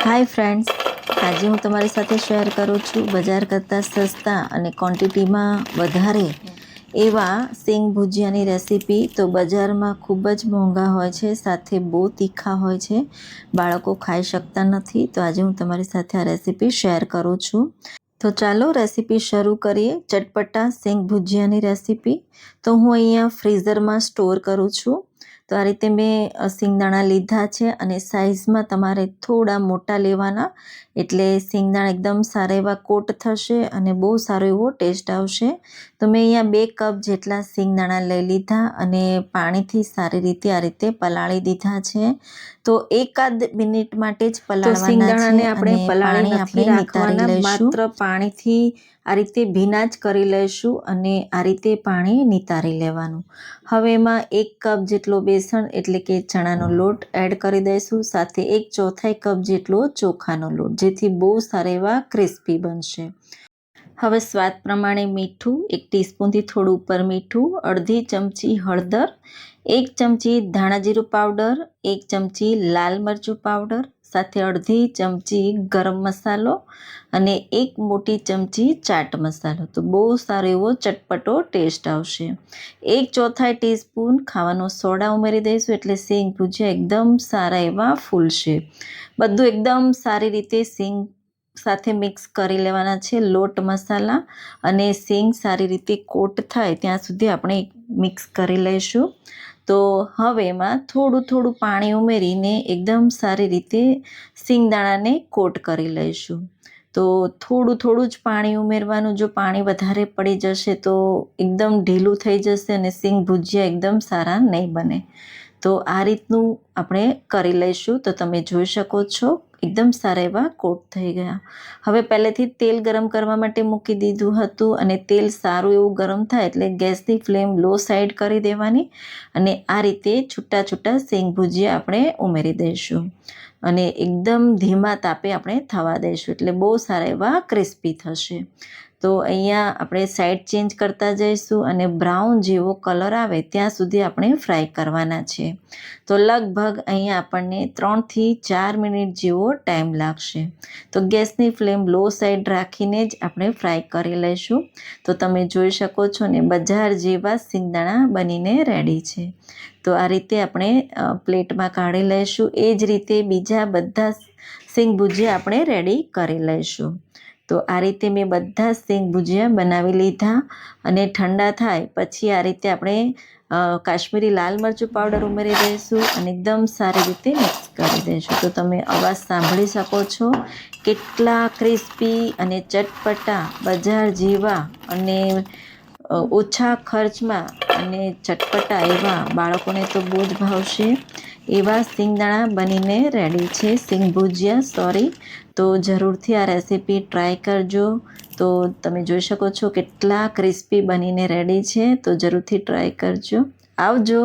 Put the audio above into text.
Hi friends, आज हूँ तमारी साथे शेर करूँ छूँ बजार करता सस्ता अने क्वॉंटिटी में वधारे एवा सींग भुजियानी रेसिपी। तो बजार में खूब ज मोंघा होय छे, साथे बहु तीखा होय छे, बाळको खाई शकता नथी। तो आज हूँ तमारी साथे आ रेसिपी शेर करूँ छूँ। तो चालो रेसिपी शुरू करिए। चटपटा सींग भुजियानी रेसिपी तो हूँ अहींया फ्रीजर में स्टोर करूँ छूँ। तो आ रीते मैं सींगदाणा लीधा छे अने साइज में तमारे थोड़ा मोटा लेवाना, एटले सींगदाणा एकदम सारा एवा कोट थशे अने बहु सारो एवो टेस्ट आवशे। तो मैं अहींया 2 कप जेटला सींगदाणा लई लीधा अने पाणीथी सारी रीते आ रीते पलाળી दीधा छे। तो एकाद मिनिट माटे ज पलाळवाना छे अने पाणी આપણે नितारी लईशुं। मात्र पाणीथी आ रीते भीना ज करी लईशुं अने आ रीते पाणी नितारी लेवानुं। हवे एमां 1 कप जेटलो बेसन एटले के चणानो लोट एड करी दईशुं, साथे 1/4 कप जेटलो ચોખાનો લોટ, जेथी बहु सारा एवा क्रिस्पी बनशे। હવે સ્વાદ પ્રમાણે મીઠું, 1 ટીસ્પૂનથી થોડું ઉપર મીઠું, અડધી ચમચી હળદર, 1 ચમચી ધાણા જીરું પાવડર, 1 ચમચી લાલ મરચું પાવડર, સાથે અડધી ચમચી ગરમ મસાલો અને 1 મોટી ચમચી ચાટ મસાલો। તો બહુ સારો એવો ચટપટો ટેસ્ટ આવશે। 1/4 ટીસ્પૂન ખાવાનો સોડા ઉમેરી દઈશું, એટલે સીંગ ભુજિયા એકદમ સારા એવા ફૂલશે। બધું એકદમ સારી રીતે સીંગ સાથે મિક્સ કરી લેવાના છે। લોટ મસાલા અને સીંગ સારી રીતે કોટ થાય ત્યાં સુધી આપણે મિક્સ કરી લઈશું। તો હવે એમાં થોડું થોડું પાણી ઉમેરીને એકદમ સારી રીતે સીંગદાણાને કોટ કરી લઈશું। તો થોડું થોડું જ પાણી ઉમેરવાનું, જો પાણી વધારે પડી જશે તો એકદમ ઢીલું થઈ જશે અને સીંગ ભુજિયા એકદમ સારા નહીં બને। તો આ રીતનું આપણે કરી લઈશું। તો તમે જોઈ શકો છો એકદમ સારા એવા કોટ થઈ ગયા। હવે પહેલેથી તેલ ગરમ કરવા માટે મૂકી દીધું હતું અને તેલ સારું એવું ગરમ થાય એટલે ગેસની ફ્લેમ લો સાઈડ કરી દેવાની અને આ રીતે છૂટા છૂટા સીંગ ભુજિયા આપણે ઉમેરી દઈશું અને એકદમ ધીમા તાપે આપણે થવા દઈશું, એટલે બહુ સારા એવા ક્રિસ્પી થશે। તો અહીંયા આપણે સાઈડ ચેન્જ કરતા જઈશું અને બ્રાઉન જેવો કલર આવે ત્યાં સુધી આપણે ફ્રાય કરવાના છે। તો લગભગ અહીંયા આપણને 3થી 4 મિનિટ જેવો ટાઈમ લાગશે। તો ગેસની ફ્લેમ લો સાઈડ રાખીને જ આપણે ફ્રાય કરી લઈશું। તો તમે જોઈ શકો છો ને બજાર જેવા સિંગદાણા બનીને રેડી છે। તો આ રીતે આપણે પ્લેટમાં કાઢી લઈશું। એ જ રીતે બીજા બધા સિંગ ભુજિયા આપણે રેડી કરી લઈશું। તો આ રીતે મેં બધા સિંગ ભુજિયા બનાવી લીધા અને ઠંડા થાય પછી આ રીતે આપણે કાશ્મીરી લાલ મરચું પાવડર ઉમેરી દઈશું અને એકદમ સારી રીતે મિક્સ કરી દઈશું। તો તમે અવાજ સાંભળી શકો છો કેટલા ક્રિસ્પી અને ચટપટા બજાર જેવા અને ઓછા ખર્ચમાં અને ચટપટા એવા, બાળકોને તો બહુ જ ભાવશે એવા સિંગદાણા બનીને રેડી છે, સિંગ ભુજિયા સોરી। તો જરૂરથી આ રેસીપી ટ્રાય કરજો। તો તમે જોઈ શકો છો કેટલા ક્રિસ્પી બનીને રેડી છે। તો જરૂરથી ટ્રાય કરજો। આવજો।